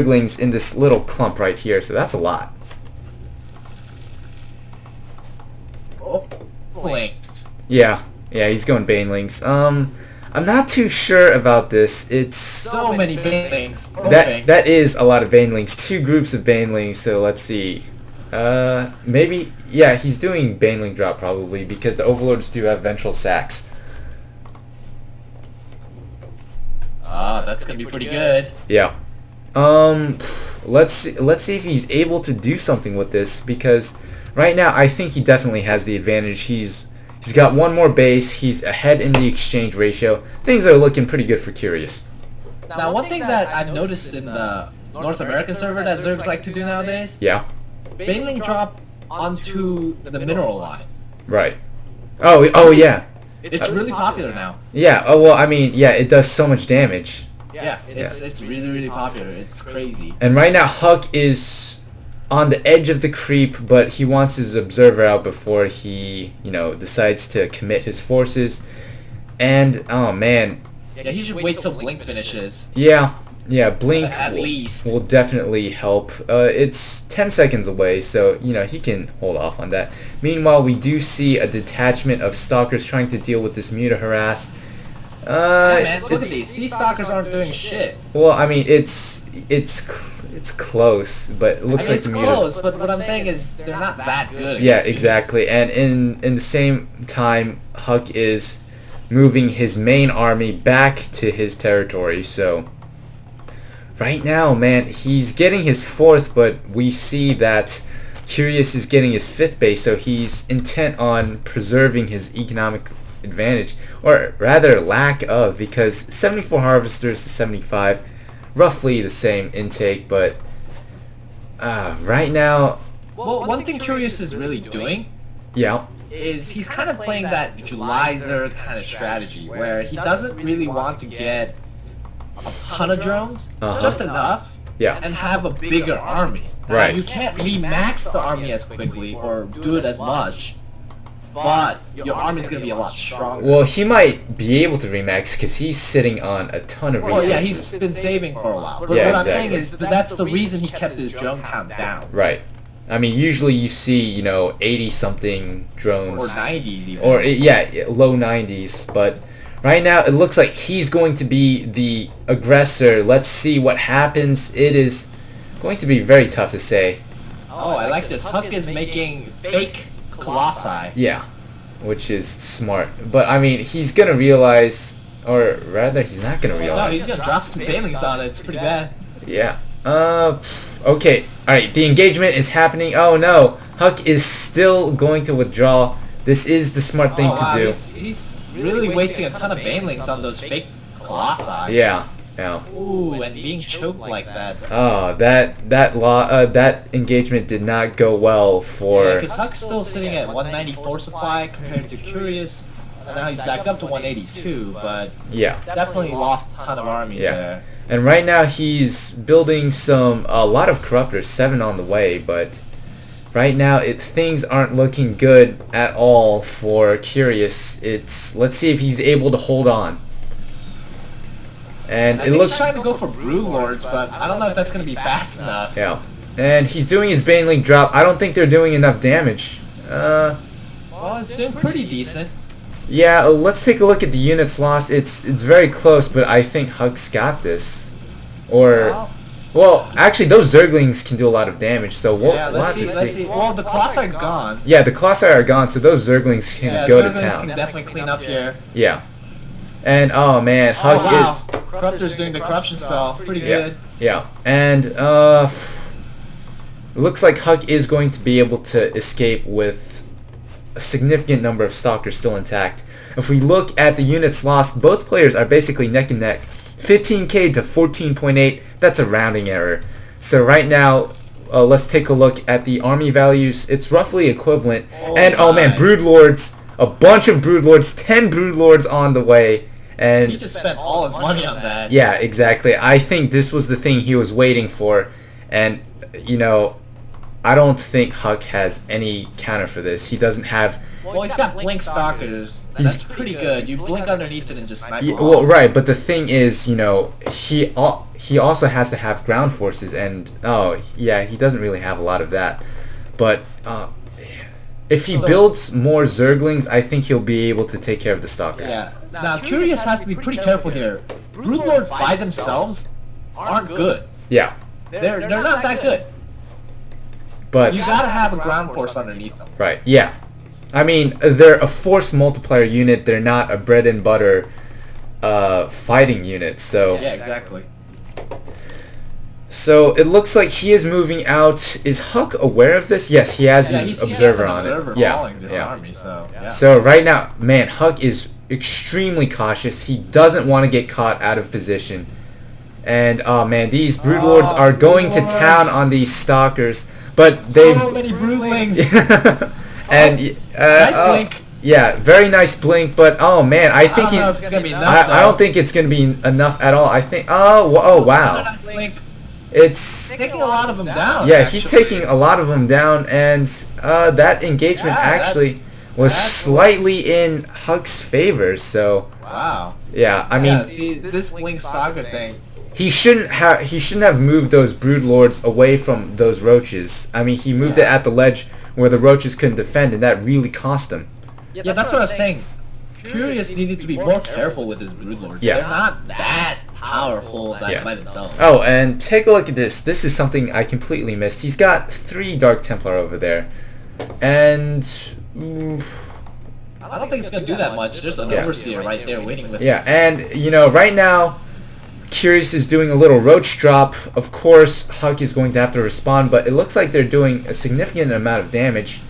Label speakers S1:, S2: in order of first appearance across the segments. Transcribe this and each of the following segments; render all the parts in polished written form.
S1: Zerglings in this little clump right here, so that's a lot.
S2: Oh, Banelings.
S1: Yeah, he's going Banelings. I'm not too sure about this. It's
S2: So many Banelings.
S1: that is a lot of Banelings. 2 groups of Banelings. So let's see. Maybe he's doing Baneling drop probably because the Overlords do have Ventral Sacks.
S2: That's gonna be pretty good.
S1: Yeah. Let's see if he's able to do something with this because right now I think he definitely has the advantage. He's got 1 more base. He's ahead in the exchange ratio. Things are looking pretty good for Curious.
S2: Now, one thing that I've noticed in the North American server that Zergs like to do nowadays,
S1: Yeah.
S2: Baneling drop onto the mineral line.
S1: Right. Oh yeah.
S2: It's really popular now.
S1: Yeah. Oh well. I mean, yeah. It does so much damage.
S2: Yeah, it's really popular. It's crazy.
S1: And right now, Huck is on the edge of the creep, but he wants his observer out before he, decides to commit his forces. And oh man.
S2: Yeah, he should wait till Blink finishes.
S1: Yeah. Blink
S2: At least
S1: will definitely help. It's 10 seconds away, so he can hold off on that. Meanwhile, we do see a detachment of Stalkers trying to deal with this Muta harass.
S2: Yeah, man, look at these. These Stalkers aren't doing shit.
S1: Well, I mean, it's close, but it looks like
S2: it's
S1: the
S2: close,
S1: Mutas.
S2: but what I'm saying is they're not that good.
S1: Yeah, exactly. And in the same time, Huck is moving his main army back to his territory. So right now, man, he's getting his 4th, but we see that Curious is getting his 5th base, so he's intent on preserving his economic advantage, or rather lack of, because 74 harvesters to 75, roughly the same intake, but right now...
S2: Well, one thing Curious is really doing
S1: Yeah.
S2: is he's kind of playing that Julizer kind of strategy, where he doesn't really want to get a ton of drones, just enough, and have a bigger army.
S1: Right.
S2: You can't re-max the army as quickly or do it as much, but your army's gonna be a lot stronger.
S1: Well, he might be able to remax because he's sitting on a ton of resources.
S2: Well, yeah, he's been saving for a while. But
S1: Yeah,
S2: what I'm saying
S1: exactly.
S2: is that's the reason he kept his drone count down.
S1: Right. I mean, usually you see, 80-something drones.
S2: Or 90s even.
S1: Or, low 90s. But right now, it looks like he's going to be the aggressor. Let's see what happens. It is going to be very tough to say.
S2: Oh, I like this. Huck is making fake Colossi.
S1: Yeah, which is smart. But, I mean, he's going to realize, or rather, he's not going to realize.
S2: No, he's going to drop some Banelings on it. It's pretty bad.
S1: Yeah. Okay. Alright, the engagement is happening. Oh no. Huck is still going to withdraw. This is the smart thing to do.
S2: He's really wasting a ton of Banelings on those fake Colossi.
S1: Yeah.
S2: Ooh, and being choked like that.
S1: Oh, that engagement did not go well for...
S2: Yeah, because Huck's still sitting at 194 supply compared to Curious. And now he's back up to 182, but definitely lost a ton of armies there.
S1: And right now he's building a lot of corruptors, 7 on the way, but right now things aren't looking good at all for Curious. Let's see if he's able to hold on. And it looks...
S2: he's trying to go for Brood Lords, but I don't know if that's going to be fast enough.
S1: Yeah. And he's doing his Baneling drop. I don't think they're doing enough damage.
S2: Well, it's doing pretty decent.
S1: Yeah, let's take a look at the units lost. It's very close, but I think Huck's got this. Or, well, actually, those Zerglings can do a lot of damage, so we'll have to see.
S2: Well, the Colossi are gone.
S1: Yeah, the Colossi are gone, so those Zerglings can go to town.
S2: Can definitely clean up here.
S1: Yeah. And, oh man, Huck is...
S2: Corruptor's doing the corruption spell. Pretty good.
S1: Yeah. And, it looks like Huck is going to be able to escape with a significant number of Stalkers still intact. If we look at the units lost, both players are basically neck and neck. 15k to 14.8, that's a rounding error. So right now, let's take a look at the army values. It's roughly equivalent. Oh man, Broodlords, a bunch of Broodlords, 10 Broodlords on the way. And
S2: he just spent all his money on that.
S1: Yeah, exactly. I think this was the thing he was waiting for. And, I don't think Huck has any counter for this. He doesn't have...
S2: Well, he's got Blink Stalkers. That's pretty good. You blink underneath it and just snipe.
S1: Well, right, but the thing is, he also has to have ground forces, and he doesn't really have a lot of that. But if he builds more Zerglings, I think he'll be able to take care of the Stalkers.
S2: Yeah. Now, Curious has to be pretty careful here. Broodlords by themselves aren't good.
S1: Yeah.
S2: They're not that good.
S1: But
S2: you gotta have a ground force underneath them.
S1: Right. Yeah. I mean, they're a force multiplier unit. They're not a bread and butter fighting unit. So
S2: yeah, exactly.
S1: So it looks like he is moving out. Is Huck aware of this? Yes, he has his observer on it. Yeah.
S2: Army, so
S1: So right now, man, Huck is extremely cautious. He doesn't want to get caught out of position. And oh man, these Broodlords are going to town on these Stalkers. But they've
S2: so many Broodlings.
S1: And
S2: nice blink.
S1: Yeah, very nice blink. But oh man, I think
S2: it's gonna be enough.
S1: I don't think it's gonna be enough at all. I think oh wow. It's
S2: taking a lot of them down.
S1: Yeah, he's taking a lot of them down, and that engagement actually was slightly in Huck's favor. So
S2: wow.
S1: Yeah, I mean,
S2: see, this Blink Stalker thing.
S1: He shouldn't have moved those Broodlords away from those roaches. I mean, he moved it at the ledge where the roaches couldn't defend, and that really cost him.
S2: Yeah, that's what I was saying. Curious needed to be more careful with his Broodlords.
S1: Yeah.
S2: They're not that powerful by themselves.
S1: Oh, and take a look at this. This is something I completely missed. He's got 3 Dark Templar over there. And
S2: I don't think it's going to do that much. There's an Overseer right there waiting with
S1: him. And, right now, Curious is doing a little roach drop. Of course, Huck is going to have to respond, but it looks like they're doing a significant amount of damage.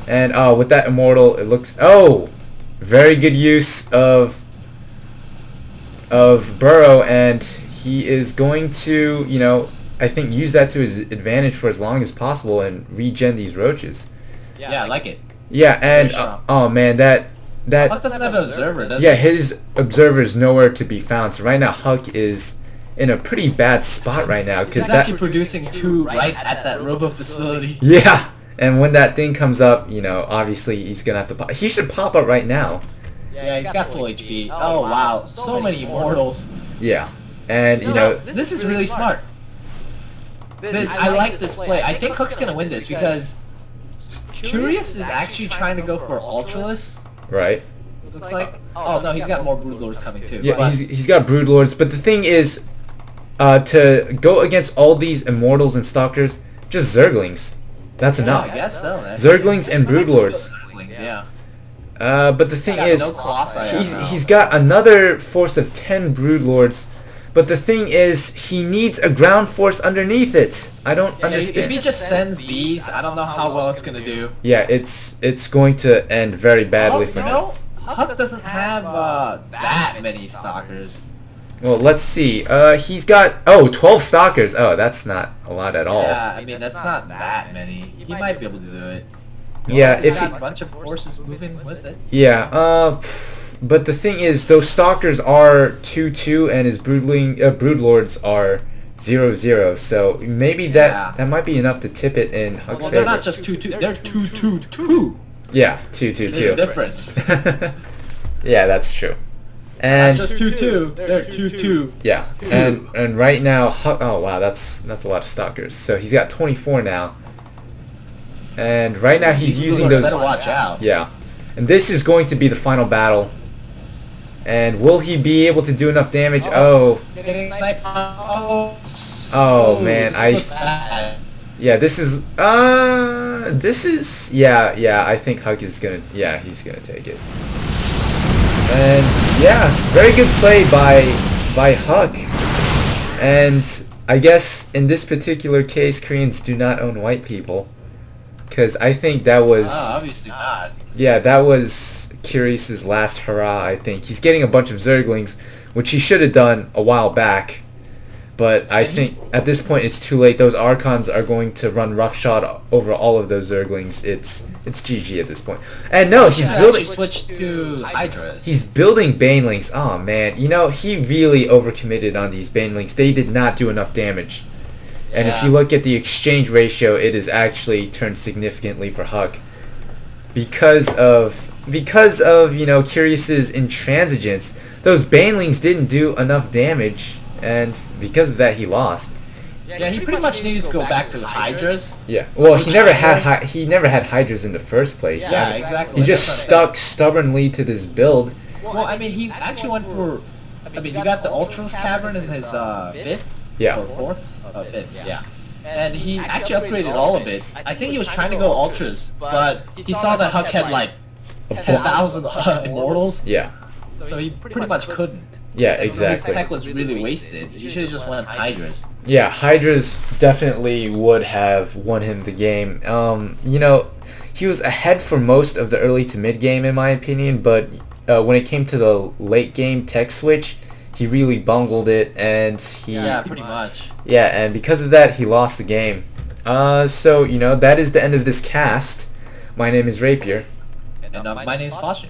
S1: And with that Immortal, it looks... Oh! Very good use of Burrow, and he is going to, I think use that to his advantage for as long as possible and regen these roaches.
S2: Yeah, I like it.
S1: Yeah, and oh man, that
S2: Huck doesn't have an observer, does he?
S1: His observer is nowhere to be found. So right now Huck is in a pretty bad spot right now because
S2: he's actually producing 2 right at that robo facility.
S1: Yeah, and when that thing comes up, obviously he's gonna have to pop. He should pop up right now.
S2: Yeah, he's got full HP. Oh wow, so many Immortals.
S1: Yeah, and
S2: this is really smart. I like this play. I think Hook's gonna win this because Curious is actually trying to go for Ultralisk.
S1: Right.
S2: Looks like. Oh no, he's got more Broodlords coming too.
S1: Yeah, he's got Broodlords, but the thing is, to go against all these Immortals and Stalkers, just Zerglings. That's enough.
S2: I guess so.
S1: Zerglings and Broodlords.
S2: Yeah.
S1: But the thing is, he's got another force of 10 Broodlords, but the thing is, he needs a ground force underneath it. I don't understand.
S2: If he just sends these, I don't know how well it's gonna do.
S1: Yeah, it's going to end very badly for him.
S2: Huck doesn't have that many Stalkers.
S1: Well, let's see. He's got 12 Stalkers. Oh, that's not a lot at all.
S2: Yeah, I mean that's not that many. He might be able to do it.
S1: Yeah,
S2: if got a bunch of forces moving with it.
S1: Yeah, but the thing is, those Stalkers are 2/2, and his Broodlords are 0/0. So maybe that might be enough to tip it in Huck's favor.
S2: They're not just 2/2; they're 2/2/2.
S1: Yeah, 2/2/2.
S2: There's a difference.
S1: Yeah, that's true. And
S2: not just 2/2; they're 2/2.
S1: Yeah, and right now, oh wow, that's a lot of Stalkers. So he's got 24 now. And right now he's using those.
S2: Better watch out.
S1: Yeah, and this is going to be the final battle. And will he be able to do enough damage? Oh.
S2: Getting sniped.
S1: Oh man, yeah, this is I think Huck is gonna he's gonna take it. And yeah, very good play by Huck. And I guess in this particular case, Koreans do not own white people. Because I think that was...
S2: obviously not.
S1: Yeah, that was Curious's last hurrah, I think. He's getting a bunch of Zerglings, which he should have done a while back. But I think at this point it's too late. Those Archons are going to run roughshod over all of those Zerglings. It's GG at this point. And no, he's building...
S2: switch to Hydras.
S1: He's building Banelings. Oh man, he really overcommitted on these Banelings. They did not do enough damage. And if you look at the exchange ratio, it has actually turned significantly for Huck. because of Curious's intransigence, those banelings didn't do enough damage, and because of that, he lost.
S2: Yeah, he pretty much needed to go back to the Hydras.
S1: Yeah, well, he never had Hydras in the first place.
S2: Yeah, exactly.
S1: He just stuck stubbornly to this build.
S2: Well, I mean, he actually went for. I mean, you got the Ultras Cavern in his fifth.
S1: Yeah.
S2: Or fourth. Fifth. Yeah. And he actually upgraded all of it. I think he was trying to go Ultras, but he saw that Huck had like 10,000 Immortals.
S1: Yeah.
S2: So he pretty much couldn't.
S1: Yeah, exactly.
S2: His tech was really wasted. He should have just went Hydras.
S1: Yeah, Hydras definitely would have won him the game. He was ahead for most of the early to mid game in my opinion, but when it came to the late game tech switch, he really bungled it, and
S2: Yeah, pretty much.
S1: Yeah, and because of that, he lost the game. So, that is the end of this cast. My name is Rapier.
S2: And my name is Foster.